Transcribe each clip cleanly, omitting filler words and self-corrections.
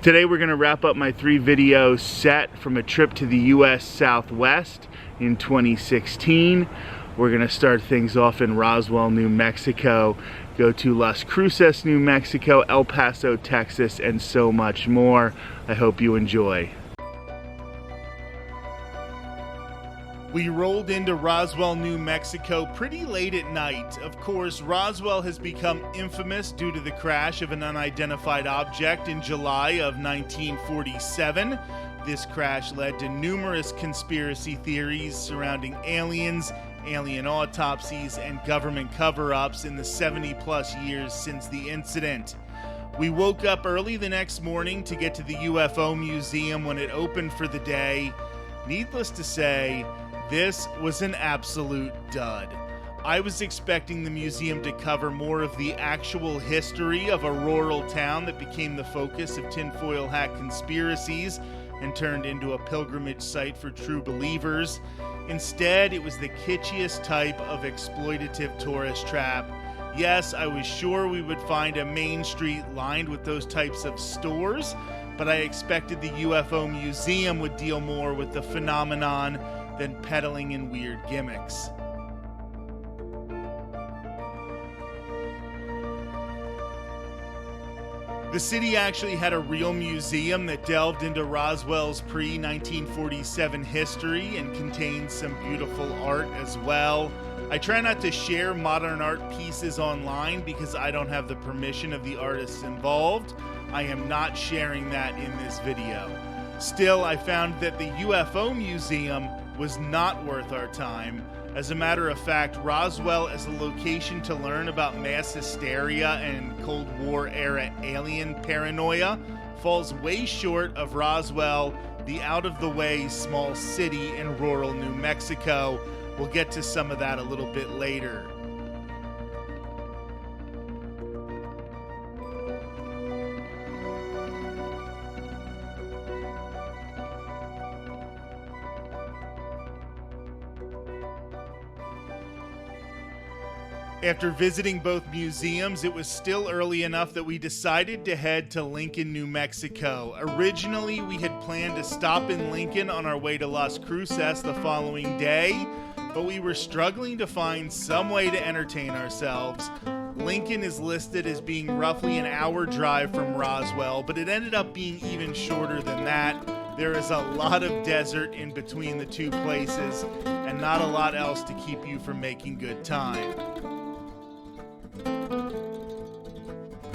Today we're going to wrap up my 3-video set from a trip to the US Southwest in 2016. We're going to start things off in Roswell, New Mexico, go to Las Cruces, New Mexico, El Paso, Texas, and so much more. I hope you enjoy. We rolled into Roswell, New Mexico pretty late at night. Of course, Roswell has become infamous due to the crash of an unidentified object in July of 1947. This crash led to numerous conspiracy theories surrounding aliens, alien autopsies, and government cover-ups in the 70-plus years since the incident. We woke up early the next morning to get to the UFO Museum when it opened for the day. Needless to say, this was an absolute dud. I was expecting the museum to cover more of the actual history of a rural town that became the focus of tinfoil hat conspiracies and turned into a pilgrimage site for true believers. Instead, it was the kitschiest type of exploitative tourist trap. Yes, I was sure we would find a main street lined with those types of stores, but I expected the UFO Museum would deal more with the phenomenon than peddling in weird gimmicks. The city actually had a real museum that delved into Roswell's pre-1947 history and contained some beautiful art as well. I try not to share modern art pieces online because I don't have the permission of the artists involved. I am not sharing that in this video. Still, I found that the UFO Museum was not worth our time. As a matter of fact, Roswell as a location to learn about mass hysteria and Cold War era alien paranoia falls way short of Roswell, the out-of-the-way small city in rural New Mexico. We'll get to some of that a little bit later. After visiting both museums, it was still early enough that we decided to head to Lincoln, New Mexico. Originally, we had planned to stop in Lincoln on our way to Las Cruces the following day, but we were struggling to find some way to entertain ourselves. Lincoln is listed as being roughly an hour drive from Roswell, but it ended up being even shorter than that. There is a lot of desert in between the two places, and not a lot else to keep you from making good time.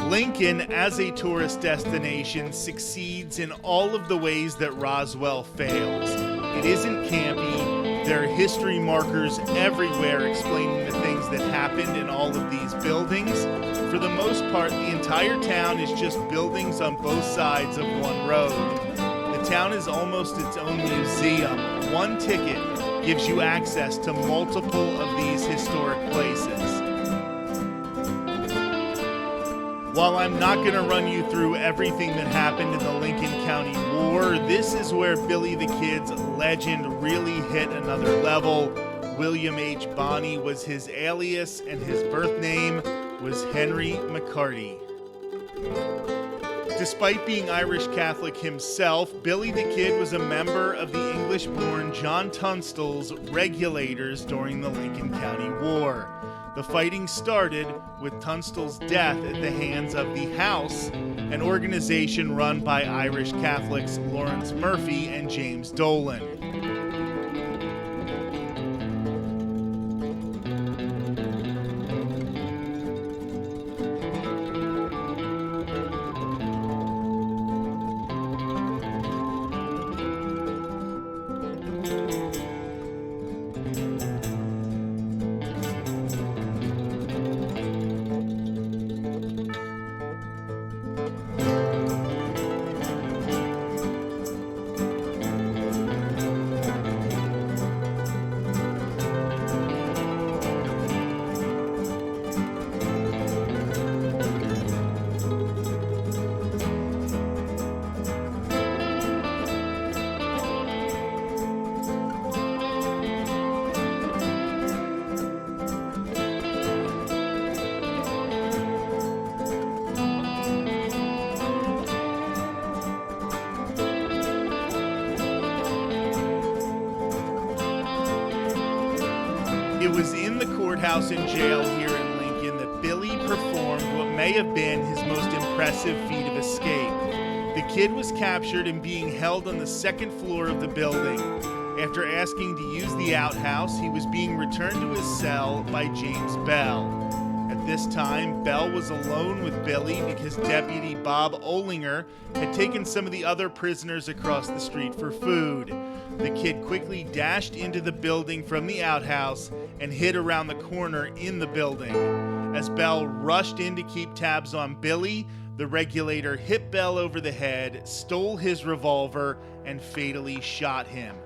Lincoln, as a tourist destination, succeeds in all of the ways that Roswell fails. It isn't campy. There are history markers everywhere explaining the things that happened in all of these buildings. For the most part, the entire town is just buildings on both sides of one road. The town is almost its own museum. One ticket gives you access to multiple of these historic places. While I'm not going to run you through everything that happened in the Lincoln County War, this is where Billy the Kid's legend really hit another level. William H. Bonney was his alias, and his birth name was Henry McCarty. Despite being Irish Catholic himself, Billy the Kid was a member of the English-born John Tunstall's Regulators during the Lincoln County War. The fighting started with Tunstall's death at the hands of the House, an organization run by Irish Catholics Lawrence Murphy and James Dolan. It was in the courthouse and jail here in Lincoln that Billy performed what may have been his most impressive feat of escape. The kid was captured and being held on the second floor of the building. After asking to use the outhouse, he was being returned to his cell by James Bell. At this time, Bell was alone with Billy because Deputy Bob Olinger had taken some of the other prisoners across the street for food. The kid quickly dashed into the building from the outhouse and hid around the corner in the building. As Bell rushed in to keep tabs on Billy, the regulator hit Bell over the head, stole his revolver, and fatally shot him.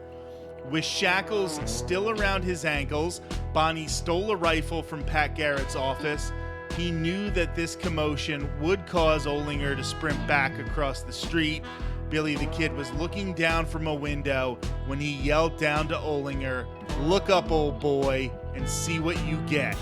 With shackles still around his ankles, Bonnie stole a rifle from Pat Garrett's office. He knew that this commotion would cause Olinger to sprint back across the street. Billy the Kid was looking down from a window when he yelled down to Olinger, "Look up, old boy, and see what you get."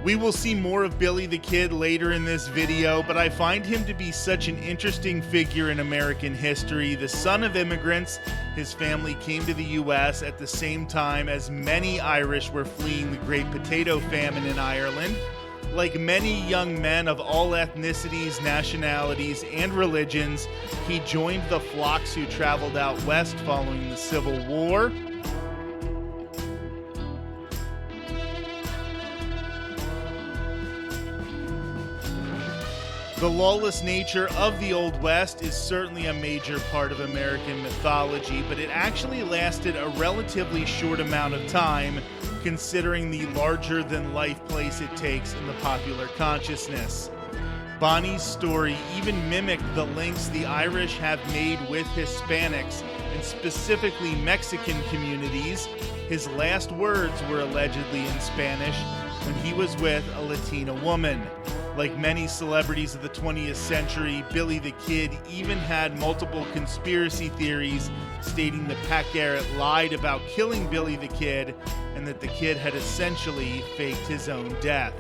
We will see more of Billy the Kid later in this video, but I find him to be such an interesting figure in American history. The son of immigrants, his family came to the U.S. at the same time as many Irish were fleeing the Great Potato Famine in Ireland. Like many young men of all ethnicities, nationalities, and religions, he joined the flocks who traveled out west following the Civil War. The lawless nature of the Old West is certainly a major part of American mythology, but it actually lasted a relatively short amount of time, considering the larger-than-life place it takes in the popular consciousness. Bonnie's story even mimicked the links the Irish have made with Hispanics, and specifically Mexican communities. His last words were allegedly in Spanish when he was with a Latina woman. Like many celebrities of the 20th century, Billy the Kid even had multiple conspiracy theories stating that Pat Garrett lied about killing Billy the Kid and that the kid had essentially faked his own death.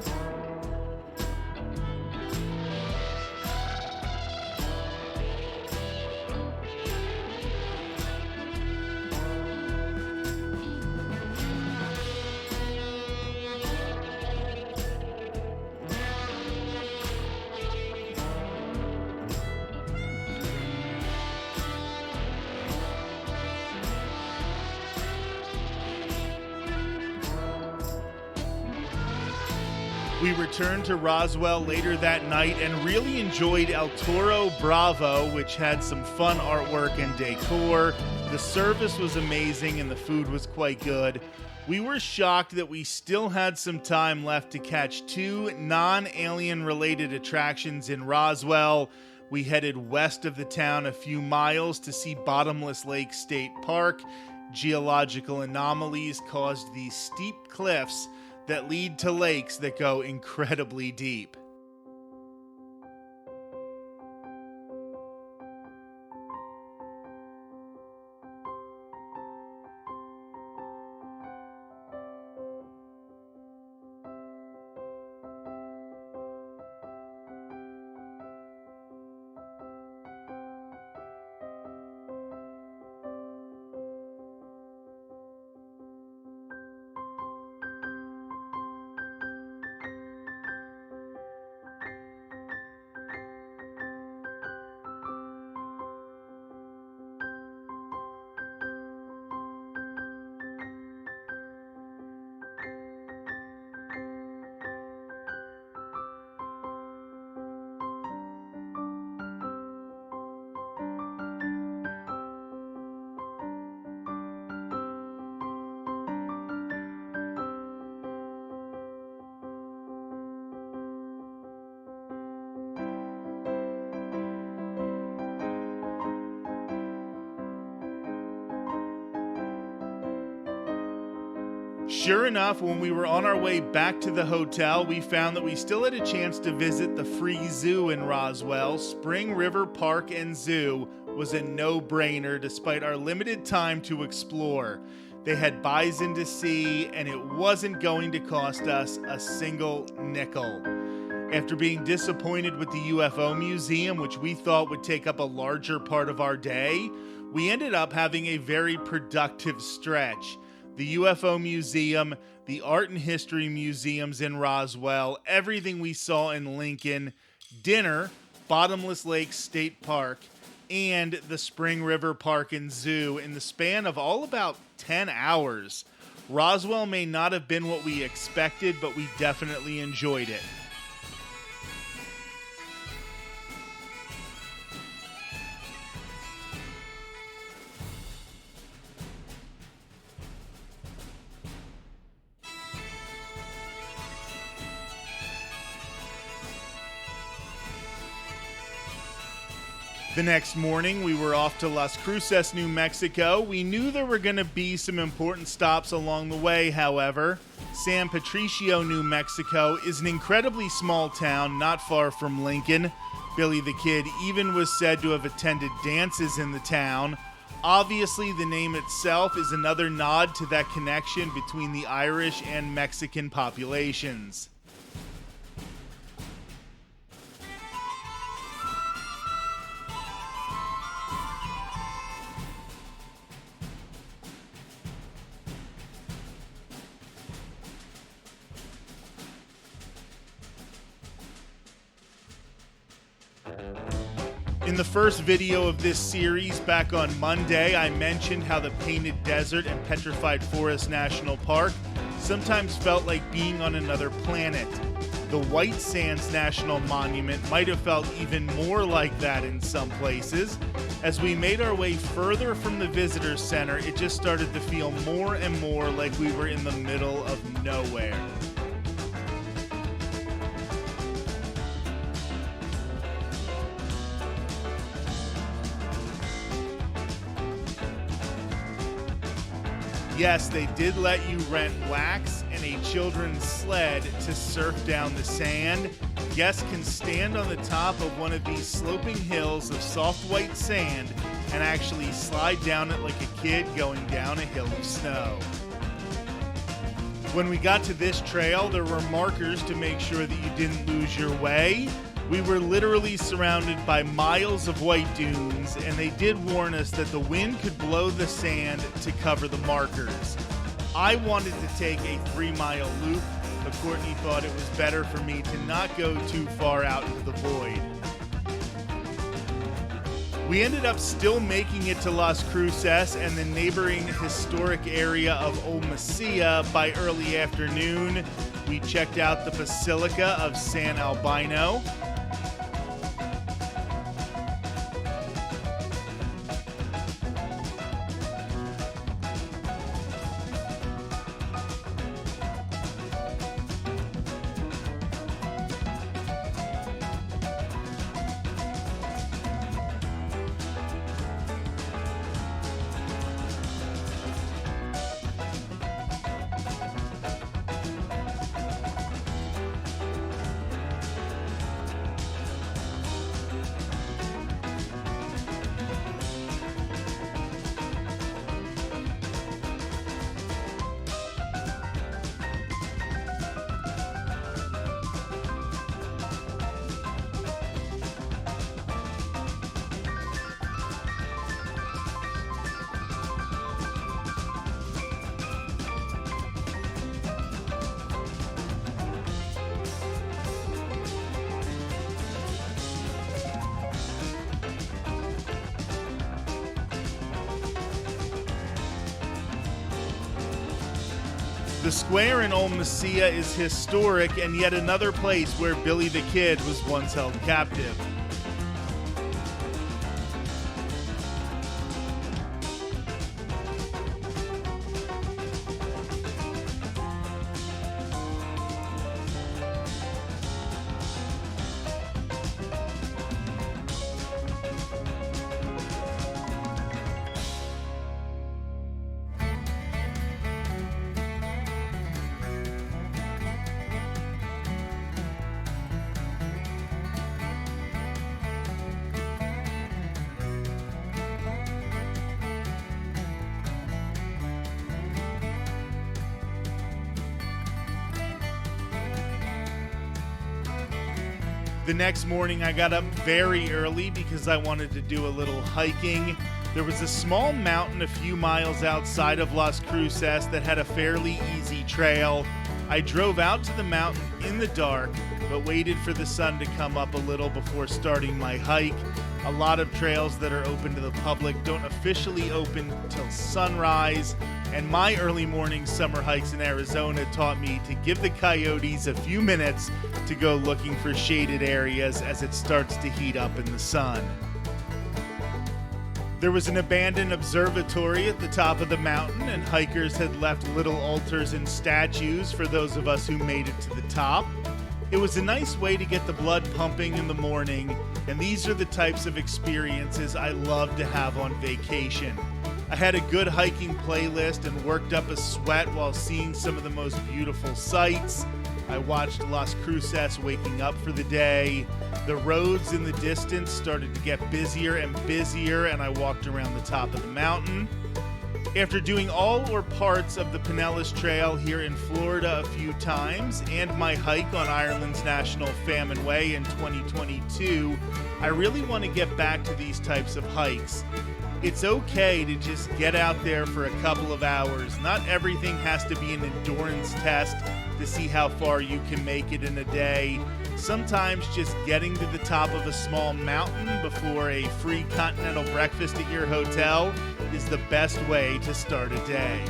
We returned to Roswell later that night and really enjoyed El Toro Bravo, which had some fun artwork and decor. The service was amazing and the food was quite good. We were shocked that we still had some time left to catch two non-alien related attractions in Roswell. We headed west of the town a few miles to see Bottomless Lake State Park. Geological anomalies caused these steep cliffs that lead to lakes that go incredibly deep. Sure enough, when we were on our way back to the hotel, we found that we still had a chance to visit the free zoo in Roswell. Spring River Park and Zoo was a no-brainer despite our limited time to explore. They had bison to see, and it wasn't going to cost us a single nickel. After being disappointed with the UFO Museum, which we thought would take up a larger part of our day, We ended up having a very productive stretch. The UFO Museum, the Art and History Museums in Roswell, everything we saw in Lincoln, dinner, Bottomless Lake State Park, and the Spring River Park and Zoo in the span of all about 10 hours. Roswell may not have been what we expected, but we definitely enjoyed it. The next morning, we were off to Las Cruces, New Mexico. We knew there were going to be some important stops along the way, however. San Patricio, New Mexico is an incredibly small town not far from Lincoln. Billy the Kid even was said to have attended dances in the town. Obviously, the name itself is another nod to that connection between the Irish and Mexican populations. In the first video of this series back on Monday, I mentioned how the Painted Desert and Petrified Forest National Park sometimes felt like being on another planet. The White Sands National Monument might have felt even more like that in some places. As we made our way further from the visitor center, it just started to feel more and more like we were in the middle of nowhere. Yes, they did let you rent wax and a children's sled to surf down the sand. Guests can stand on the top of one of these sloping hills of soft white sand and actually slide down it like a kid going down a hill of snow. When we got to this trail, there were markers to make sure that you didn't lose your way. We were literally surrounded by miles of white dunes, and they did warn us that the wind could blow the sand to cover the markers. I wanted to take a 3-mile loop, but Courtney thought it was better for me to not go too far out into the void. We ended up still making it to Las Cruces and the neighboring historic area of Old Mesilla by early afternoon. We checked out the Basilica of San Albino. The square in Old Mesilla is historic and yet another place where Billy the Kid was once held captive. The next morning I got up very early because I wanted to do a little hiking. There was a small mountain a few miles outside of Las Cruces that had a fairly easy trail. I drove out to the mountain in the dark, but waited for the sun to come up a little before starting my hike. A lot of trails that are open to the public don't officially open till sunrise, and my early morning summer hikes in Arizona taught me to give the coyotes a few minutes to go looking for shaded areas as it starts to heat up in the sun. There was an abandoned observatory at the top of the mountain, and hikers had left little altars and statues for those of us who made it to the top. It was a nice way to get the blood pumping in the morning, and these are the types of experiences I love to have on vacation. I had a good hiking playlist and worked up a sweat while seeing some of the most beautiful sights. I watched Las Cruces waking up for the day. The roads in the distance started to get busier and busier, and I walked around the top of the mountain. After doing all or parts of the Pinellas Trail here in Florida a few times, and my hike on Ireland's National Famine Way in 2022, I really want to get back to these types of hikes. It's okay to just get out there for a couple of hours. Not everything has to be an endurance test to see how far you can make it in a day. Sometimes just getting to the top of a small mountain before a free continental breakfast at your hotel is the best way to start a day.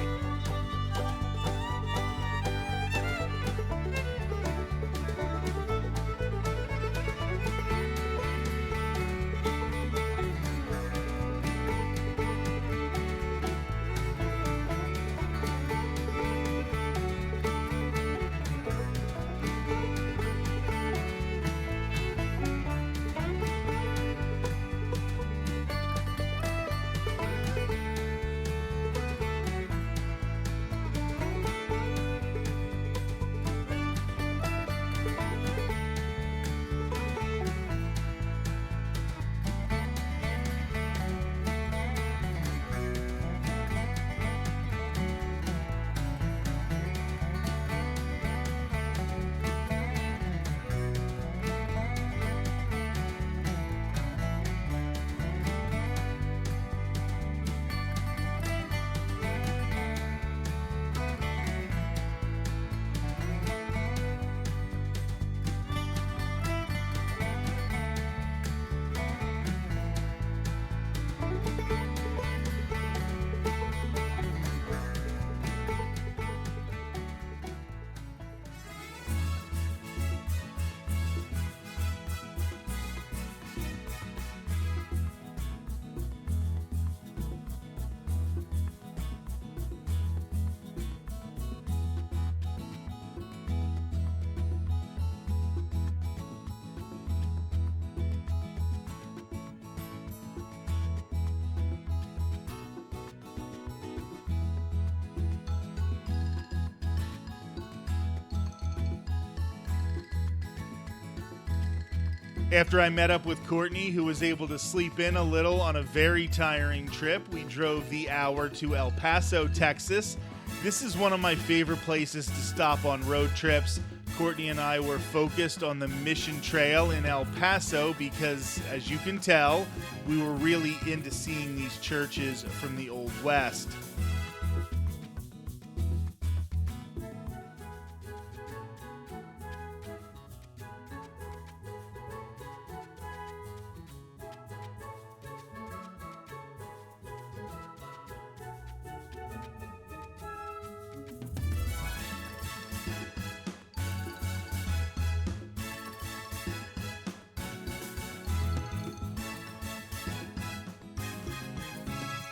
After I met up with Courtney, who was able to sleep in a little on a very tiring trip, we drove the hour to El Paso, Texas. This is one of my favorite places to stop on road trips. Courtney and I were focused on the Mission Trail in El Paso because, as you can tell, we were really into seeing these churches from the Old West.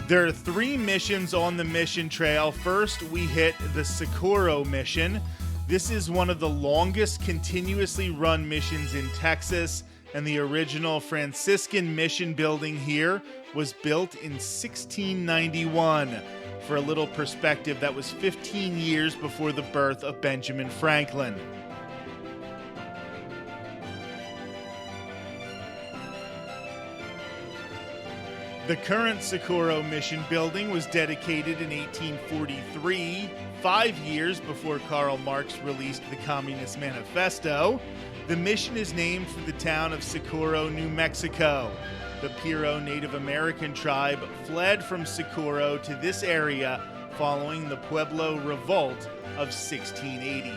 There are 3 missions on the Mission Trail. First, we hit the Socorro Mission. This is one of the longest continuously run missions in Texas, and the original Franciscan mission building here was built in 1691. For a little perspective, that was 15 years before the birth of Benjamin Franklin. The current Socorro Mission building was dedicated in 1843, 5 years before Karl Marx released the Communist Manifesto. The mission is named for the town of Socorro, New Mexico. The Piro Native American tribe fled from Socorro to this area following the Pueblo Revolt of 1680.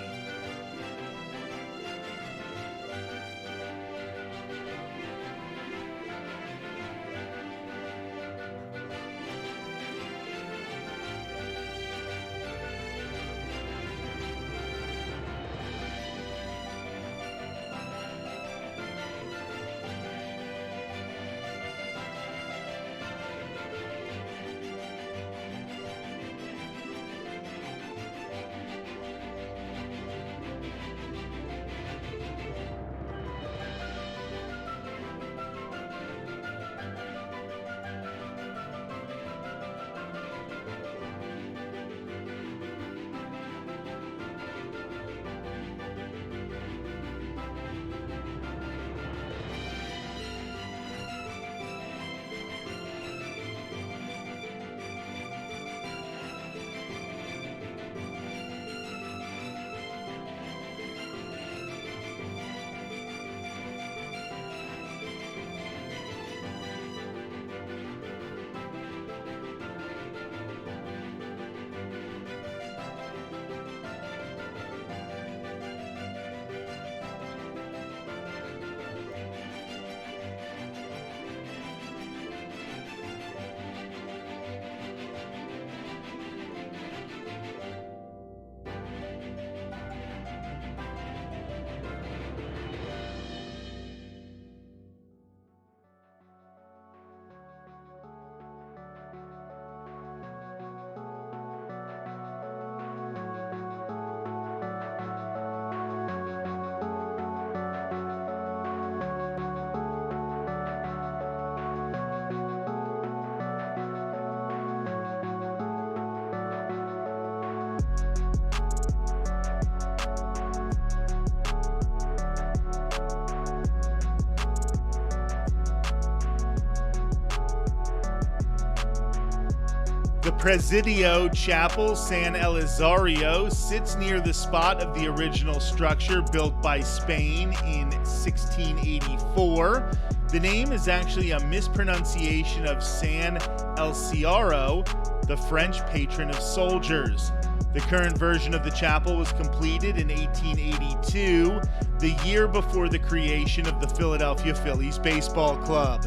The Presidio Chapel San Elizario sits near the spot of the original structure built by Spain in 1684. The name is actually a mispronunciation of San Elciaro, the French patron of soldiers. The current version of the chapel was completed in 1882, the year before the creation of the Philadelphia Phillies baseball club.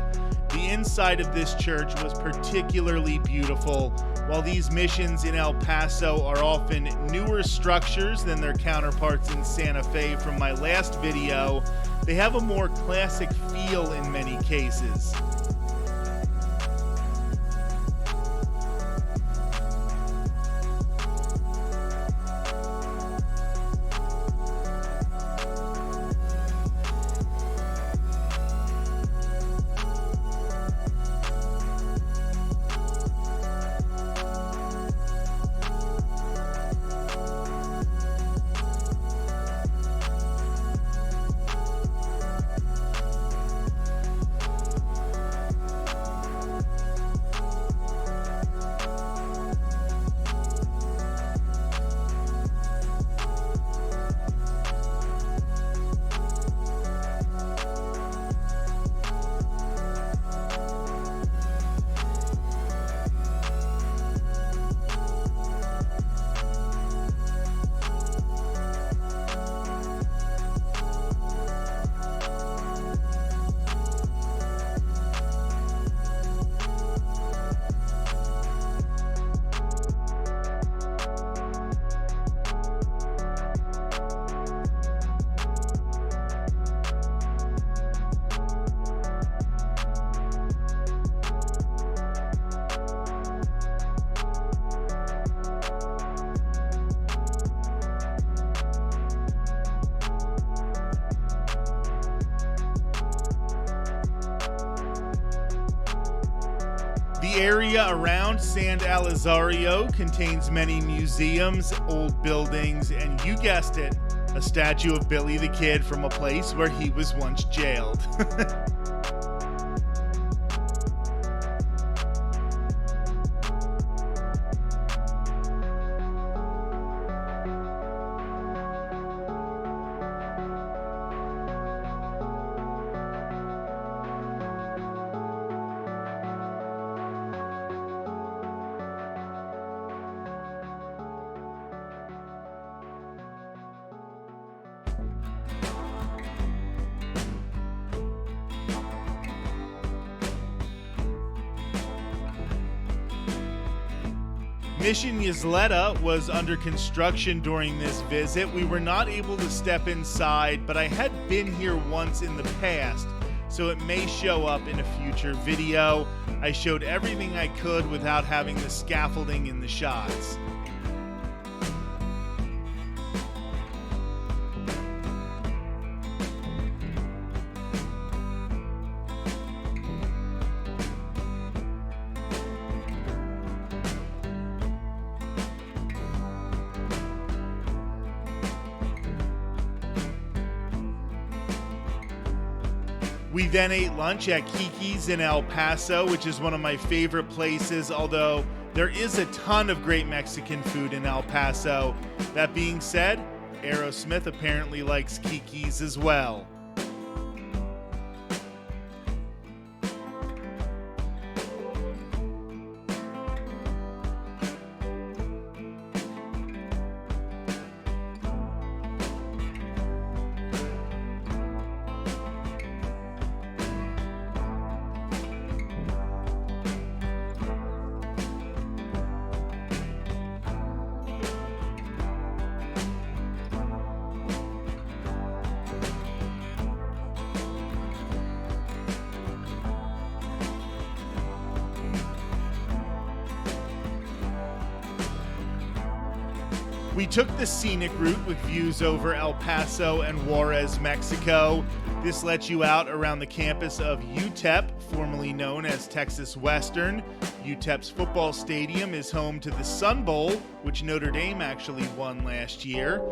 The inside of this church was particularly beautiful. While these missions in El Paso are often newer structures than their counterparts in Santa Fe from my last video, they have a more classic feel in many cases. The area around San Elizario contains many museums, old buildings, and you guessed it, a statue of Billy the Kid from a place where he was once jailed. Mission Ysleta was under construction during this visit. We were not able to step inside, but I had been here once in the past, so it may show up in a future video. I showed everything I could without having the scaffolding in the shots. We then ate lunch at Kiki's in El Paso, which is one of my favorite places, although there is a ton of great Mexican food in El Paso. That being said, Aerosmith apparently likes Kiki's as well. We took the scenic route with views over El Paso and Juarez, Mexico. This lets you out around the campus of UTEP, formerly known as Texas Western. UTEP's football stadium is home to the Sun Bowl, which Notre Dame actually won last year.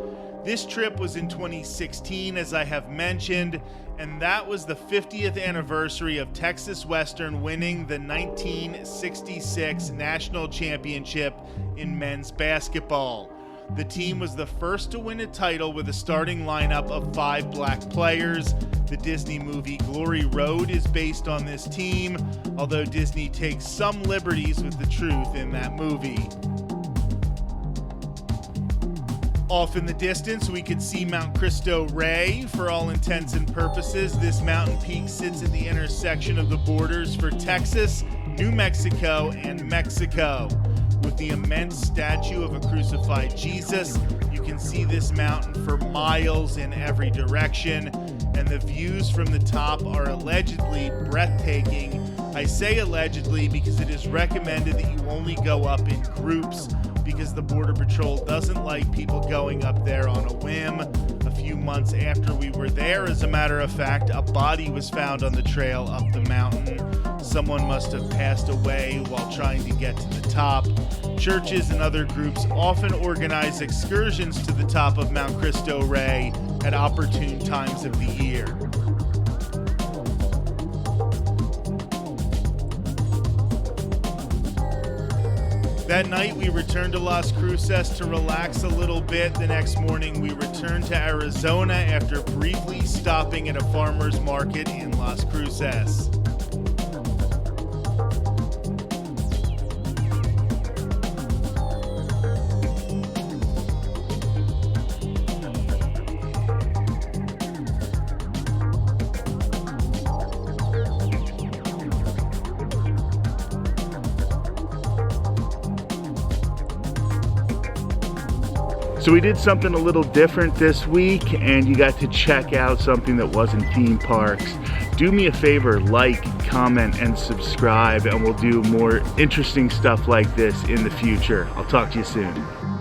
This trip was in 2016, as I have mentioned, and that was the 50th anniversary of Texas Western winning the 1966 National Championship in men's basketball. The team was the first to win a title with a starting lineup of 5 black players. The Disney movie Glory Road is based on this team, although Disney takes some liberties with the truth in that movie. Off in the distance, we could see Mount Cristo Rey. For all intents and purposes, this mountain peak sits at the intersection of the borders for Texas, New Mexico, and Mexico. With the immense statue of a crucified Jesus, you can see this mountain for miles in every direction, and the views from the top are allegedly breathtaking. I say allegedly because it is recommended that you only go up in groups, because the Border Patrol doesn't like people going up there on a whim. A few months after we were there, as a matter of fact, a body was found on the trail up the mountain. Someone must have passed away while trying to get to the top. Churches and other groups often organize excursions to the top of Mount Cristo Rey at opportune times of the year. That night, we returned to Las Cruces to relax a little bit. The next morning, we returned to Arizona after briefly stopping at a farmer's market in Las Cruces. So we did something a little different this week, and you got to check out something that wasn't theme parks. Do me a favor, like, comment, and subscribe, and we'll do more interesting stuff like this in the future. I'll talk to you soon.